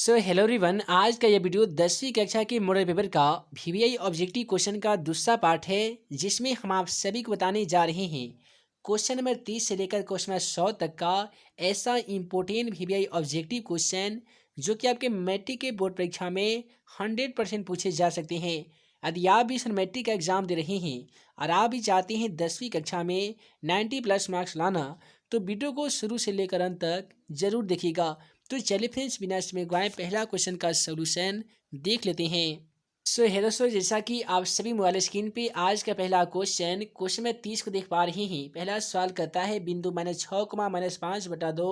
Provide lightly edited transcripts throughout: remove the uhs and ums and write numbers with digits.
Hello everyone. आज का ये वीडियो 10वीं कक्षा के मॉडल पेपर का वीवीआई ऑब्जेक्टिव क्वेश्चन का दूसरा पार्ट है, जिसमें हम आप सभी को बताने जा रहे हैं क्वेश्चन नंबर 30 से लेकर क्वेश्चन नंबर 100 तक का ऐसा इम्पोर्टेंट वीवीआई ऑब्जेक्टिव क्वेश्चन जो कि आपके मैट्रिक के बोर्ड परीक्षा में 100% पूछे जा सकते हैं। यदि आप भी इस मैट्रिक का एग्जाम दे रहे हैं और आप भी चाहते हैं 10वीं कक्षा में 90+ मार्क्स लाना, तो वीडियो को शुरू से लेकर अंत तक जरूर देखिएगा। तो चलिए फ्रेंड्स, बिना समय गवाए पहला क्वेश्चन का सॉल्यूशन देख लेते हैं। हेलो जैसा कि आप सभी मोबाइल स्क्रीन पे आज का पहला क्वेश्चन में 30 को देख पा रहे हैं। पहला सवाल कहता है बिंदु -6, -5/2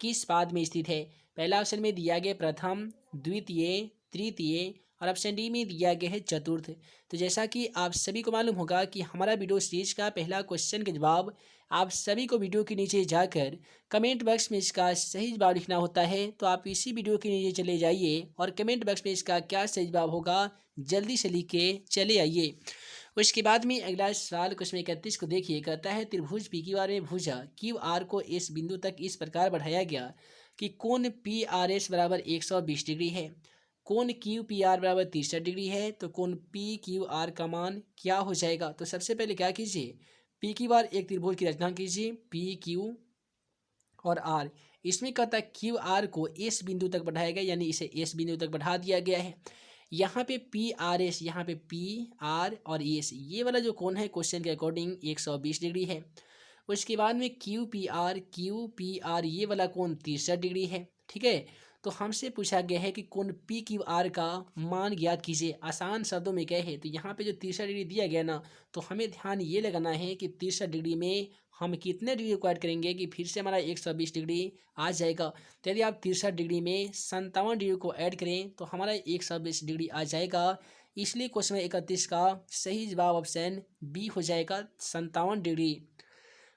किस पाद में स्थित है। पहला ऑप्शन में दिया गया प्रथम, द्वितीय, तृतीय और ऑप्शन डी में दिया गया है चतुर्थ। तो जैसा कि आप सभी को मालूम होगा कि हमारा वीडियो सीरीज का पहला क्वेश्चन का जवाब आप सभी को वीडियो के नीचे जाकर कमेंट बॉक्स में इसका सही जवाब लिखना होता है। तो आप इसी वीडियो के नीचे चले जाइए और कमेंट बॉक्स में इसका क्या सही जवाब होगा जल्दी से लिख के चले आइए। उसके बाद में अगला सवाल क्वेश्चन 31 को देखिए। कहता है त्रिभुज पी क्यू आर में भुजा क्यू आर को इस बिंदु तक इस प्रकार बढ़ाया गया कि कोण पी आर एस बराबर 120 डिग्री है, कोण क्यू पी आर बराबर 63 डिग्री है। तो कोण पी क्यू आर का मान क्या हो जाएगा। तो सबसे पहले क्या कीजिए, पी क्यू आर एक त्रिभुज की रचना कीजिए, पी क्यू और आर। इसमें कहता है क्यू आर को इस बिंदु तक बढ़ाया गया, यानी इसे इस बिंदु तक बढ़ा दिया गया है। यहाँ पे पी आर एस, यहाँ पे पी आर और एस, ये वाला जो कोण है क्वेश्चन के अकॉर्डिंग 120 डिग्री है। उसके बाद में क्यू पी आर ये वाला कोण 63 डिग्री है। ठीक है, तो हमसे पूछा गया है कि कोण पी क्यू आर का मान ज्ञात कीजिए। आसान शब्दों में क्या है, तो यहाँ पे जो 63 डिग्री दिया गया ना, तो हमें ध्यान ये लगाना है कि 63 डिग्री में हम कितने डिग्री को ऐड करेंगे कि फिर से हमारा 120 डिग्री आ जाएगा। तो यदि आप 63 डिग्री में 57 डिग्री को ऐड करें तो हमारा 120 डिग्री आ जाएगा। इसलिए क्वेश्चन 31 का सही जवाब ऑप्शन बी हो जाएगा, 57 डिग्री।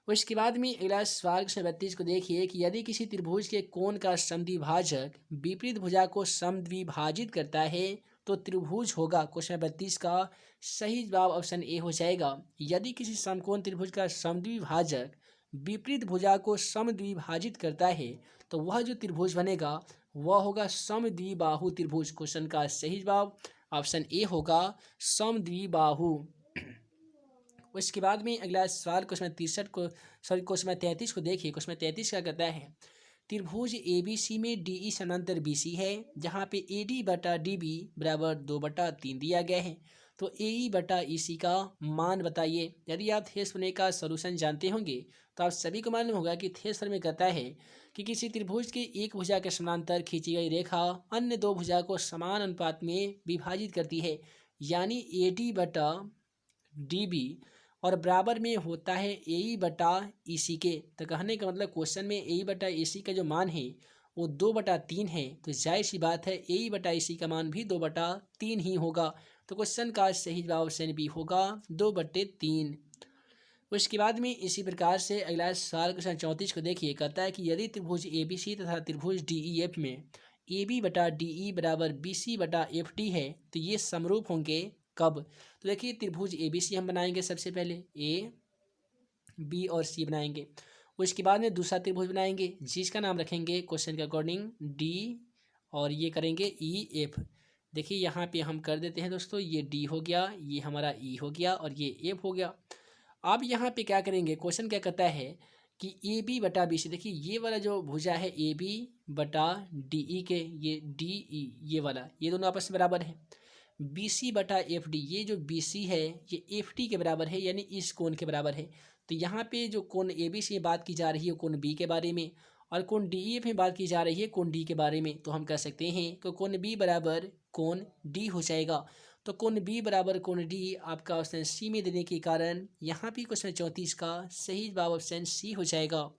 उसके बाद में अगला सवाल क्वेश्चन 32 को देखिए कि यदि किसी त्रिभुज के कोण का समद्विभाजक विपरीत भुजा को समद्विभाजित करता है तो त्रिभुज होगा। क्वेश्चन 32 का सही जवाब ऑप्शन ए हो जाएगा। यदि किसी समकोण त्रिभुज का समद्विभाजक विपरीत भुजा को समद्विभाजित करता है तो वह जो त्रिभुज बनेगा वह होगा समद्विबाहु त्रिभुज। क्वेश्चन का सही जवाब ऑप्शन ए होगा, समद्विबाहु। उसके बाद में अगला सवाल क्वेश्चन 33 को देखिए। क्वेश्चन 33 क्या कहता है, त्रिभुज ए बी सी में डी ई समांतर बी सी है, जहाँ पे ए डी बटा डी बी बराबर 2/3 दिया गया है। तो ए ई बटा ई सी का मान बताइए। यदि आप थेस फॉर्मूले का सॉल्यूशन जानते होंगे तो आप सभी को मालूम होगा कि थेस फॉर्मूले में कहता है कि किसी त्रिभुज के एक भुजा के समांतर खींची गई रेखा अन्य दो भुजा को समान अनुपात में विभाजित करती है, यानी ए डी बटा डी बी और बराबर में होता है ए ई बटा ई सी के। तो कहने का मतलब क्वेश्चन में ए ई बटा ई सी का जो मान है वो 2/3 है। तो जाहिर सी बात है ए ई बटा ई सी का मान भी 2/3 ही होगा। तो क्वेश्चन का सही जवाब ऑप्शन बी होगा, 2/3। उसके बाद में इसी प्रकार से अगला सवाल क्वेश्चन 34 को देखिए। कहता है कि यदि त्रिभुज ए बी सी तथा त्रिभुज डी ई एफ में ए बी बटा डी ई बराबर बी सी बटा एफ डी है तो ये समरूप होंगे कब। तो देखिए त्रिभुज ए बी सी हम बनाएंगे, सबसे पहले ए बी और सी बनाएंगे। उसके बाद में दूसरा त्रिभुज बनाएंगे जिसका नाम रखेंगे क्वेश्चन के अकॉर्डिंग डी और ये करेंगे ई एफ। देखिए यहाँ पे हम कर देते हैं दोस्तों, ये डी हो गया, ये हमारा ई हो गया और ये एफ हो गया। अब यहाँ पे क्या करेंगे, क्वेश्चन क्या कहता है कि ए बी बटा बी सी। देखिए ये वाला जो भुजा है ए बी बटा डी ई के, ये डी ई ये वाला, ये दोनों आपस में बराबर है। बी सी बटा एफ डी, ये जो बी सी है ये एफ डी के बराबर है, यानी इस कोण के बराबर है। तो यहाँ पे जो कोण ए बी सी में बात की जा रही है कोण बी के बारे में, और कोण डी ई एफ में बात की जा रही है कोण डी के बारे में। तो हम कह सकते हैं कि कोण बी बराबर कोण डी हो जाएगा। तो कोण बी बराबर कोण डी आपका ऑप्शन सी में देने के कारण यहाँ पे क्वेश्चन 34 का सही जवाब ऑप्शन सी हो जाएगा।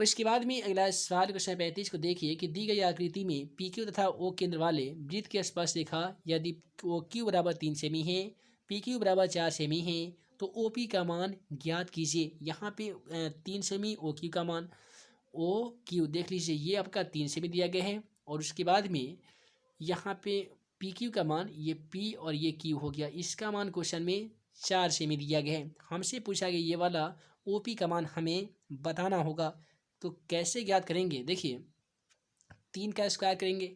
उसके बाद में अगला सवाल क्वेश्चन 35 को देखिए कि दी गई आकृति में पी क्यू तथा ओ केंद्र वाले वृत्त की स्पर्श रेखा यदि ओ क्यू बराबर 3 सेमी है, पी क्यू बराबर 4 सेमी है तो ओ पी का मान ज्ञात कीजिए। यहाँ पे 3 सेमी ओ क्यू का मान, ओ क्यू देख लीजिए ये आपका 3 सेमी दिया गया है। और उसके बाद में यहाँ पे पी क्यू का मान, ये पी और ये क्यू हो गया, इसका मान क्वेश्चन में 4 सेमी दिया गया है। हमसे पूछा गया ये वाला ओ पी का मान हमें बताना होगा। तो कैसे ज्ञात करेंगे, देखिए 3 का स्क्वायर करेंगे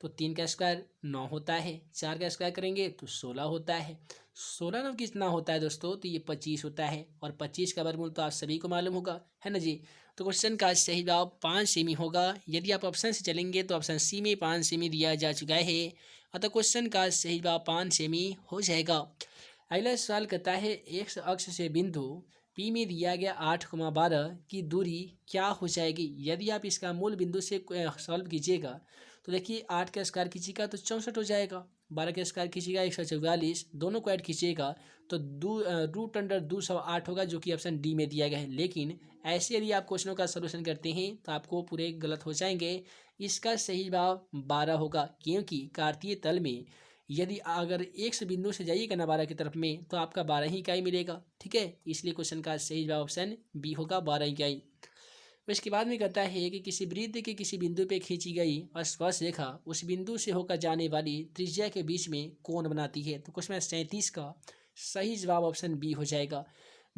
तो 3 का स्क्वायर 9 होता है, 4 का स्क्वायर करेंगे तो 16 होता है, 16 9 कितना होता है दोस्तों, तो ये 25 होता है, और 25 का वर्गमूल तो आप सभी को मालूम होगा, है ना जी। तो क्वेश्चन का सही जवाब 5 सेमी होगा। यदि आप ऑप्शन से चलेंगे तो ऑप्शन सी में 5 सेमी दिया जा चुका है, अतः क्वेश्चन का सही जवाब 5 सेमी हो जाएगा। अगला सवाल कहता है एक्स अक्ष से बिंदु पी में दिया गया 8,12 की दूरी क्या हो जाएगी। यदि आप इसका मूल बिंदु से सॉल्व कीजिएगा तो देखिए 8 का स्क्वायर कीजिएगा तो 64 हो जाएगा, 12 का स्क्वायर कीजिएगा 144, दोनों को ऐड कीजिएगा तो रूट अंडर 208 होगा, जो कि ऑप्शन डी में दिया गया है। लेकिन ऐसे यदि आप क्वेश्चनों का सलूशन करते हैं तो आपको पूरे गलत हो जाएंगे। इसका सही जवाब 12 होगा, क्योंकि कार्तीय तल में यदि अगर एक से बिंदु से जाइएगा ना 12 की तरफ में तो आपका 12 ही इकाई मिलेगा, ठीक है। इसलिए क्वेश्चन का सही जवाब ऑप्शन बी होगा, 12 इकाई। इसके बाद में कहता है कि किसी वृत्त के किसी बिंदु पे खींची गई स्पर्श रेखा उस बिंदु से होकर जाने वाली त्रिज्या के बीच में कोण बनाती है। तो क्वेश्चन 37 का सही जवाब ऑप्शन बी हो जाएगा।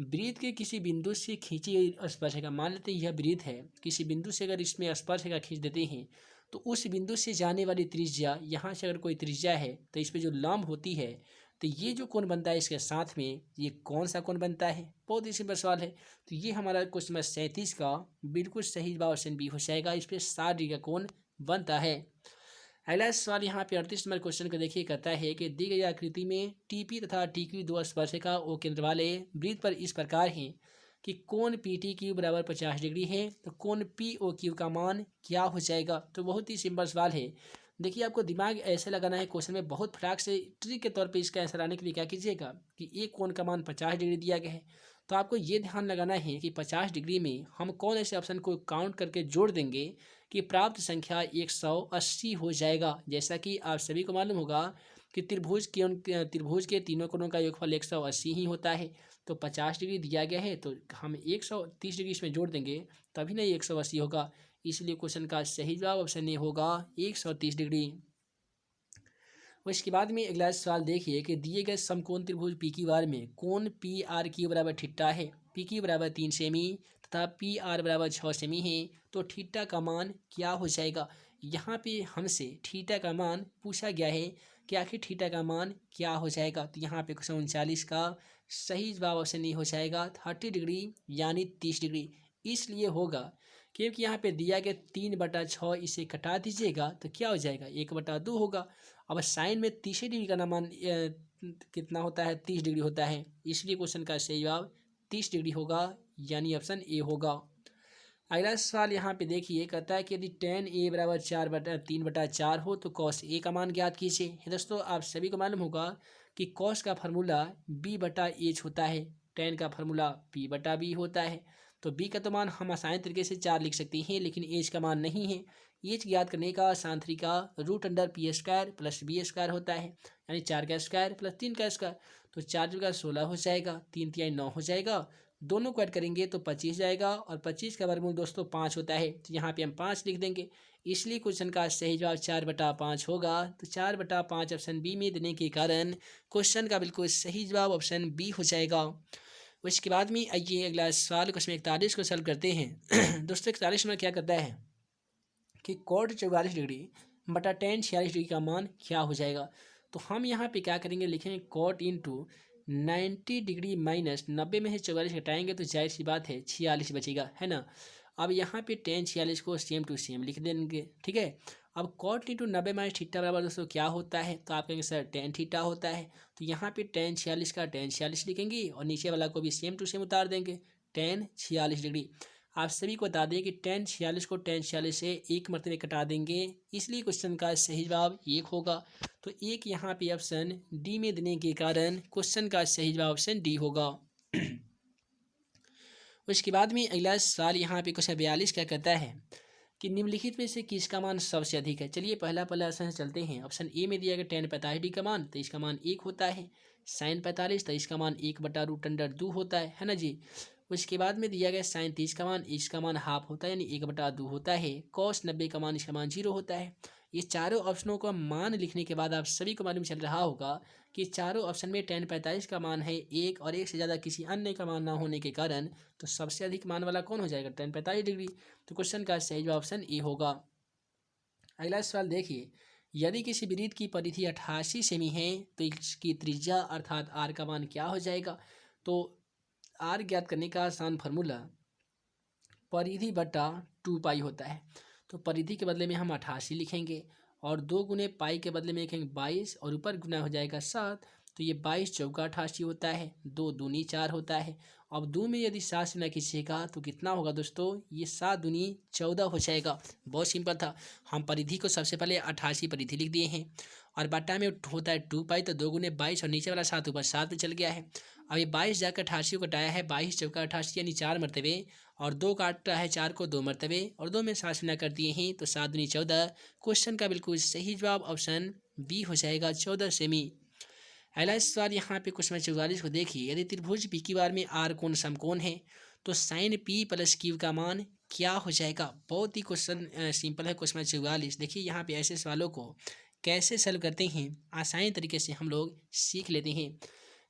वृत्त के किसी बिंदु से खींची गई स्पर्श रेखा, मान लेते हैं यह वृत्त है, किसी बिंदु से अगर इसमें स्पर्श रेखा खींच देते हैं तो उस बिंदु से जाने वाली त्रिज्या, यहाँ से अगर कोई त्रिज्या है तो इस पर जो लंब होती है, तो ये जो कोण बनता है इसके साथ में ये कौन सा कोण बनता है, बहुत ही सिंपल सवाल है। तो ये हमारा क्वेश्चन नंबर 37 का बिल्कुल सही जवाब ऑप्शन बी हो जाएगा, इस पर 60 डिग्री का कोण बनता है। अगला सवाल यहाँ पे 38 नंबर क्वेश्चन को देखिए, कहता है कि दी गई आकृति में टीपी तथा टीक्यू दो स्पर्शिका ओ केंद्र वाले वृत्त पर इस प्रकार हैं कि कोण पी टी क्यू बराबर 50 डिग्री है, तो कोण पी ओ क्यू का मान क्या हो जाएगा। तो बहुत ही सिंपल सवाल है। देखिए आपको दिमाग ऐसे लगाना है क्वेश्चन में, बहुत फटाक से ट्रिक के तौर पे इसका आंसर आने के लिए क्या कीजिएगा कि एक कोण का मान 50 डिग्री दिया गया है, तो आपको ये ध्यान लगाना है कि 50 डिग्री में हम कौन ऐसे ऑप्शन को काउंट करके जोड़ देंगे कि प्राप्त संख्या 180 हो जाएगा। जैसा कि आप सभी को मालूम होगा कि त्रिभुज के तीनों कोणों का योगफल 180 ही होता है। तो 50 डिग्री दिया गया है तो हम 130 डिग्री इसमें जोड़ देंगे तभी ना 180 होगा। इसलिए क्वेश्चन का सही जवाब ऑप्शन ए होगा 130 डिग्री। और इसके बाद में अगला सवाल देखिए कि दिए गए समकोण त्रिभुज पी क्यू आर में कोण पी आर क्यू बराबर थीटा है, पी क्यू बराबर 3 सेमी तथा पी आर बराबर 6 सेमी है, तो थीटा का मान क्या हो जाएगा। यहाँ पे हमसे थीटा का मान पूछा गया है कि आखिर थीटा का मान क्या हो जाएगा। तो यहाँ पे क्वेश्चन 39 का सही जवाब ऑप्शन ए हो जाएगा 30 डिग्री यानी 30 डिग्री। इसलिए होगा क्योंकि यहाँ पे दिया गया 3/6, इसे घटा दीजिएगा तो क्या हो जाएगा 1/2 होगा। अब साइन में 30 डिग्री का मान कितना होता है, 30 डिग्री होता है, इसलिए क्वेश्चन का सही जवाब 30 डिग्री होगा यानी ऑप्शन ए होगा। अगला सवाल यहाँ पे देखिए, कहता है कि यदि tan a बराबर 3/4 हो तो cos a का मान ज्ञात कीजिए। दोस्तों आप सभी को मालूम होगा कि cos का फार्मूला b/h होता है, tan का फार्मूला p/b होता है। तो b का तो मान हम आसान तरीके से 4 लिख सकते हैं, लेकिन h का मान नहीं है। h ज्ञात करने का आसान तरीका √p² + b² होता है, यानी 4 का स्क्वायर प्लस 3 का स्क्वायर। तो 4 जगह 16 हो जाएगा, 3 तिहाई 9 हो जाएगा, दोनों को ऐड करेंगे तो 25 जाएगा, और 25 का वर्गमूल दोस्तों 5 होता है, तो यहाँ पे हम 5 लिख देंगे। इसलिए क्वेश्चन का सही जवाब 4/5 होगा। तो 4/5 ऑप्शन बी में देने के कारण क्वेश्चन का बिल्कुल सही जवाब ऑप्शन बी हो जाएगा। उसके बाद में आइए अगला सवाल क्वेश्चन 41 को सॉल्व करते हैं। दोस्तों 41 में क्या करता है कि cot 44 डिग्री बटा tan 46 डिग्री का मान क्या हो जाएगा। तो हम यहाँ पे क्या करेंगे, लिखेंगे cot इंटू 90 डिग्री माइनस 90 में से 44 घटाएंगे तो जाहिर सी बात है 46 बचेगा, है ना। अब यहाँ पे tan 46 को सेम टू सेम लिख देंगे, ठीक है। अब cot इंटू 90 माइनस थीटा बराबर दोस्तों क्या होता है, तो आप कहेंगे सर tan थीटा होता है। तो यहाँ पे tan 46 का tan 46 लिखेंगे और नीचे वाला को भी सेम टू सेम उतार देंगे, tan 46 डिग्री। आप सभी को बता दें कि tan 46 को tan 46 से एक मरतबे कटा देंगे, इसलिए क्वेश्चन का सही जवाब 1 होगा। तो एक यहाँ पे ऑप्शन डी में देने के कारण क्वेश्चन का सही जवाब ऑप्शन डी होगा। उसके बाद में अगला सवाल यहाँ पे क्वेश्चन 42 क्या कहता है कि निम्नलिखित में से किसका मान सबसे अधिक है। चलिए पहला ऑप्शन से चलते हैं। ऑप्शन ए में दिया गया tan 45 डिग्री का मान, तो इसका मान 1 होता है। sin 45 तो इसका मान 1/√2 होता है ना जी। उसके बाद में दिया गया sin 30 का मान, इसका मान हाफ होता है यानी 1/2 होता है। cos 90 का मान, इसका मान 0 होता है। ये चारों ऑप्शनों का मान लिखने के बाद आप सभी को मालूम चल रहा होगा कि चारों ऑप्शन में tan 45 का मान है 1 और 1 से ज़्यादा किसी अन्य का मान ना होने के कारण तो सबसे अधिक मान वाला कौन हो जाएगा, tan 45 डिग्री। तो क्वेश्चन का सही जवाब ऑप्शन ए होगा। अगला सवाल देखिए यदि किसी वृत्त की परिधि 88 सेमी है तो इसकी त्रिज्या अर्थात आर का मान क्या हो जाएगा। तो आर ज्ञात करने का आसान फार्मूला परिधि बटा 2 पाई होता है। तो परिधि के बदले में हम 88 लिखेंगे और 2 गुने पाई के बदले में लिखेंगे 22 और ऊपर गुना हो जाएगा 7। तो ये 22 चौका 88 होता है, 2 दूनी 4 होता है। अब 2 में यदि 7 से गुना कीजिएगा तो कितना होगा दोस्तों, ये 7 दूनी 14 हो जाएगा। बहुत सिंपल था। हम परिधि को सबसे पहले 88 परिधि लिख दिए हैं और बटा में होता है 2 पाई, तो 2 गुने 22 और नीचे वाला 7 ऊपर 7 में चल गया है। अब ये 22 जाकर 88 को घटाया है, 22 चौका 88 यानी 4 मरतबे और 2 काटा है 4 को 2 मरतबे और 2 में 7 से गुना कर दिए हैं तो 7 दूनी 14। क्वेश्चन का बिल्कुल सही जवाब ऑप्शन बी हो जाएगा, 14 सेमी। अगला सवाल यहाँ पे क्वेश्चन नंबर 44 को देखिए। यदि त्रिभुज पी क्यू आर में आर कोण समकोण है तो साइन पी प्लस क्यू का मान क्या हो जाएगा। बहुत ही क्वेश्चन सिंपल है। क्वेश्चन नंबर 44 देखिए, यहाँ पे ऐसे सवालों को कैसे सॉल्व करते हैं आसानी तरीके से हम लोग सीख लेते हैं।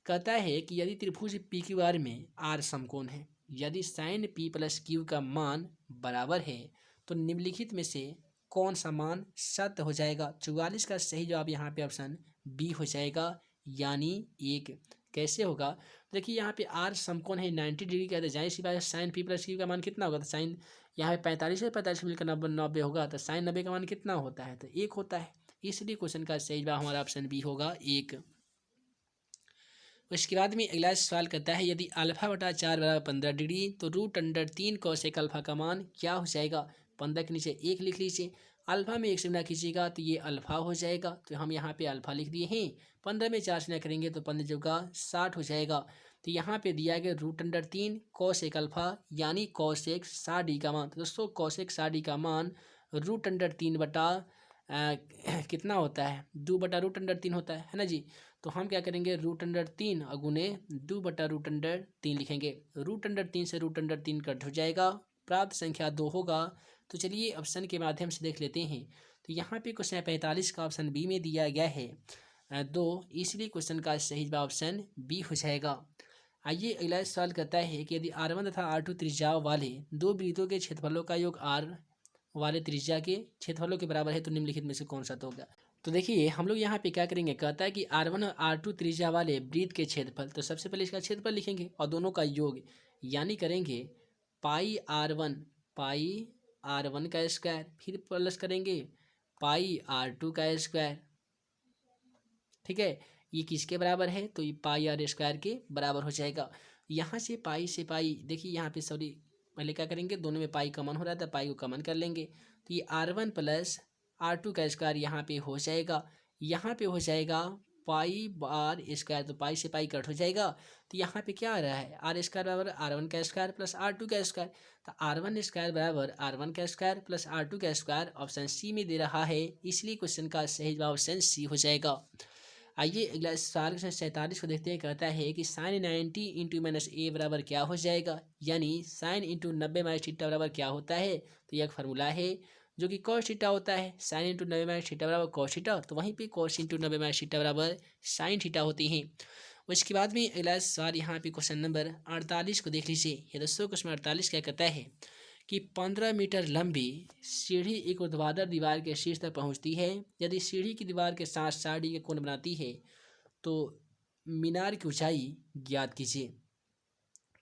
कहता है कि यदि त्रिभुज पी क्यू आर में आर समकोण है, यदि साइन पी प्लस क्यू का मान बराबर है तो निम्नलिखित में से कौन सा मान सत्य हो जाएगा। 44 का सही जवाब यहाँ पे ऑप्शन बी हो जाएगा, यानी 1। कैसे होगा, देखिए यहाँ पे आर समकोण है 90 डिग्री का, तो जाहिर सी बात है साइन पी प्लस क्यू का मान कितना होगा। तो साइन यहाँ पे 45 है, 45 मिलकर 90 होगा, तो साइन 90 का मान कितना होता है, तो 1 होता है। इसलिए क्वेश्चन का सही जवाब हमारा ऑप्शन बी होगा, 1। उसके बाद में अगला सवाल करता है, यदि अल्फा बटा 4 बराबर 15 डिग्री तो √3 कोसेक अल्फा का मान क्या हो जाएगा। 15 के नीचे 1 लिख लीजिए, अल्फा में 1 से गुना कीजिएगा तो ये अल्फा हो जाएगा, तो हम यहाँ पे अल्फा लिख दिए हैं। 15 में 4 से गुना करेंगे तो 15 चौका 60 हो जाएगा। तो यहाँ पे दिया गया √3 कोसेक अल्फा यानी कोसेक 60 का मान। तो दोस्तों कोसेक 60 का मान √3 बटा कितना होता है, 2/√3 होता है ना जी। तो हम क्या करेंगे, √3 गुने 2/√3 लिखेंगे। √3 से √3 कट हो जाएगा, प्राप्त संख्या 2 होगा। तो चलिए ऑप्शन के माध्यम से देख लेते हैं। तो यहाँ पे क्वेश्चन 45 का ऑप्शन बी में दिया गया है 2, इसलिए क्वेश्चन का सही जवाब ऑप्शन बी हो जाएगा। आइए अगला सवाल कहता है कि यदि R1 तथा R2 त्रिज्या वाले दो वृत्तों के क्षेत्रफलों का योग R वाले त्रिज्या के क्षेत्रफलों के बराबर है तो निम्नलिखित में से कौन सा होगा। तो देखिए हम लोग यहाँ पे क्या करेंगे, कहता है कि R1 और R2 त्रिज्या वाले वृत्त के क्षेत्रफल, तो सबसे पहले इसका क्षेत्रफल लिखेंगे और दोनों का योग यानी करेंगे पाई R1 का स्क्वायर, फिर प्लस करेंगे पाई R2 का स्क्वायर। ठीक है, ये किसके बराबर है, तो ये पाई R² के बराबर हो जाएगा। यहाँ से पाई देखिए यहाँ पे सॉरी पहले क्या करेंगे, दोनों में पाई कॉमन हो रहा था, पाई को कॉमन कर लेंगे तो ये R1 प्लस R2 का स्क्वायर यहाँ पे हो जाएगा। यहाँ पे हो जाएगा पाई/R², तो पाई से पाई कट हो जाएगा। तो यहाँ पे क्या आ रहा है, R² बराबर R1 का स्क्वायर प्लस R2 का स्क्वायर। तो R1² बराबर R1 का स्क्वायर प्लस R2 का स्क्वायर ऑप्शन सी में दे रहा है, इसलिए क्वेश्चन का सही जवाब ऑप्शन सी हो जाएगा। आइए अगला सवाल 47 को देखते हैं। कहता है कि साइन 90 इंटू -a बराबर क्या हो जाएगा, यानी साइन इंटू 90 माइनस थीटा बराबर क्या होता है। तो यह एक फार्मूला है जो कि कॉस थीटा होता है। साइन इंटू 90 माइनस थीटा बराबर कॉस थीटा, तो वहीं पे कॉस इंटू 90 माइनस थीटा बराबर साइन थीटा होती हैं। उसके बाद में अगला सवाल यहाँ पे क्वेश्चन नंबर 48 को देख लीजिए। ये दोस्तों क्वेश्चन 48 क्या कहता है कि 15 मीटर लंबी सीढ़ी एक ऊर्ध्वाधर दीवार के शीर्ष तक पहुंचती है। यदि सीढ़ी की दीवार के साथ 60 डिग्री का कोण बनाती है तो मीनार की ऊंचाई ज्ञात कीजिए।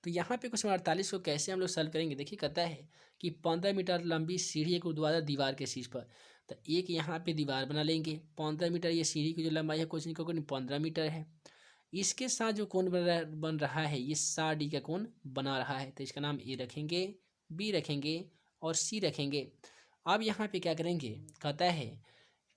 तो यहाँ पे क्वेश्चन 48 को कैसे हम लोग सॉल्व करेंगे, देखिए कहता है कि 15 मीटर लंबी सीढ़ी एक ऊर्ध्वाधर दीवार के शीर्ष पर, तो एक यहाँ पे दीवार बना लेंगे। 15 मीटर ये सीढ़ी की जो लंबाई है क्वेश्चन का कोण 15 मीटर है। इसके साथ जो कोण बन रहा है ये 60 डिग्री का कोण बना रहा है, तो इसका नाम ए रखेंगे, बी रखेंगे और सी रखेंगे। अब यहाँ पे क्या करेंगे, कहता है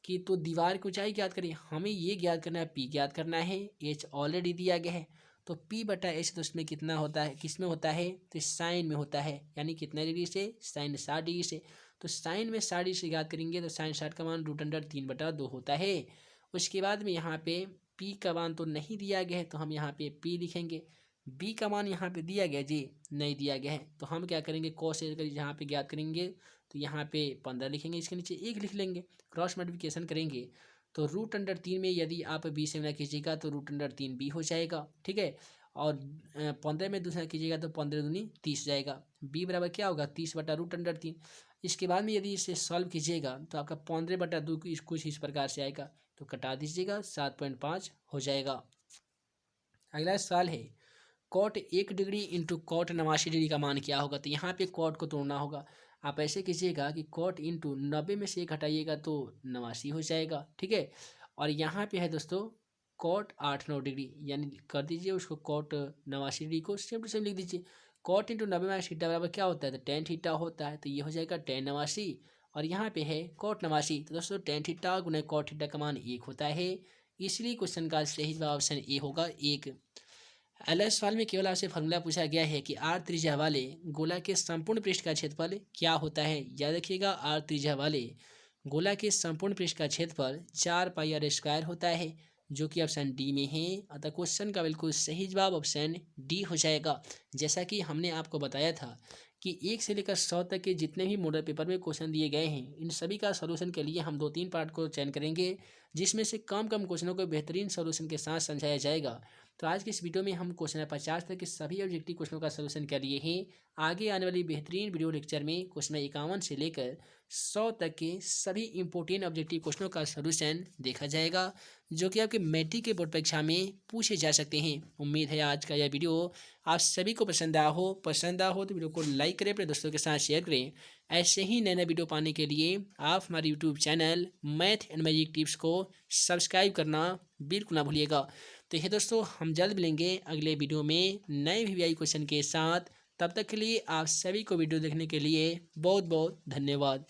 कि तो दीवार की ऊंचाई ज्ञात करिए। हमें ये ज्ञात करना है, पी ज्ञात करना है, एच ऑलरेडी दिया गया है। तो पी बटा एच तो उसमें कितना होता है, किस में होता है, तो साइन में होता है, यानी कितने डिग्री से, साइन 60 डिग्री से। तो साइन में 60 डिग्री से ज्ञात करेंगे तो साइन 60 का मान √3/2 होता है। उसके बाद में यहाँ पे पी का मान तो नहीं दिया गया है, तो हम यहाँ पे पी लिखेंगे। बी का मान यहाँ पे दिया गया जी, नहीं दिया गया है, तो हम क्या करेंगे, कॉस यहाँ पे ज्ञात करेंगे तो यहाँ पे 15 लिखेंगे, इसके नीचे 1 लिख लेंगे। क्रॉस मल्टीप्लिकेशन करेंगे तो √3 में यदि आप बी से गुणा कीजिएगा तो √3 बी हो जाएगा। ठीक है, और 15 में दूसरा कीजिएगा तो 15 दूनी 30 जाएगा। बी बराबर क्या होगा, 30/√3। इसके बाद में यदि इसे सॉल्व कीजिएगा तो आपका 15/2 कुछ इस प्रकार से आएगा, तो कटा दीजिएगा 7.5 हो जाएगा। अगला सवाल है cot 1 degree into cot 89 degree का मान क्या होगा। तो यहाँ पे कॉट को तोड़ना होगा। आप ऐसे कीजिएगा कि कॉट इंटू 90 में से 1 हटाइएगा तो 89 हो जाएगा, ठीक है। और यहाँ पे है दोस्तों कॉट 8-9 डिग्री, यानी कर दीजिए उसको कॉट 89 डिग्री को सेम टू सेम लिख दीजिए। कॉट इंटू 90 माइनस थीटा बराबर क्या होता है, तो टेन थीटा होता है, तो ये हो जाएगा टेन 89। और यहाँ पे है कॉट 89, तो दोस्तों टेन थीटा गुना कॉट थीटा का मान 1 होता है, इसलिए क्वेश्चन का सही जवाब ऑप्शन ए होगा 1। अगले सवाल में केवल आपसे फॉर्मूला पूछा गया है कि आर त्रिज्या वाले गोला के संपूर्ण पृष्ठ का क्षेत्रफल क्या होता है। याद रखिएगा आर त्रिज्या वाले गोला के संपूर्ण पृष्ठ का क्षेत्रफल 4πr² होता है, जो कि ऑप्शन डी में है। अतः क्वेश्चन का बिल्कुल सही जवाब ऑप्शन डी हो जाएगा। जैसा कि हमने आपको बताया था कि 1 से लेकर 100 तक के जितने भी मॉडल पेपर में क्वेश्चन दिए गए हैं, इन सभी का सॉल्यूशन के लिए हम 2-3 पार्ट को चयन करेंगे, जिसमें से कम क्वेश्चनों को बेहतरीन सॉल्यूशन के साथ समझाया जाएगा। तो आज की इस वीडियो में हम क्वेश्चन 50 तक के सभी ऑब्जेक्टिव क्वेश्चनों का सलूशन कर लिए हैं। आगे आने वाली बेहतरीन वीडियो लेक्चर में क्वेश्चन 51 से लेकर 100 तक के सभी इंपॉर्टेंट ऑब्जेक्टिव क्वेश्चनों का सलूशन देखा जाएगा, जो कि आपके मैट्रिक के बोर्ड परीक्षा में पूछे जा सकते हैं। उम्मीद है आज का यह वीडियो आप सभी को पसंद आया हो। तो वीडियो को लाइक करें, अपने दोस्तों के साथ शेयर करें। ऐसे ही नए नए वीडियो पाने के लिए आप हमारे YouTube channel math and magic tips को सब्सक्राइब करना बिल्कुल ना भूलिएगा। तो ये दोस्तों हम जल्द मिलेंगे अगले वीडियो में नए वीवीआई क्वेश्चन के साथ। तब तक के लिए आप सभी को वीडियो देखने के लिए बहुत बहुत धन्यवाद।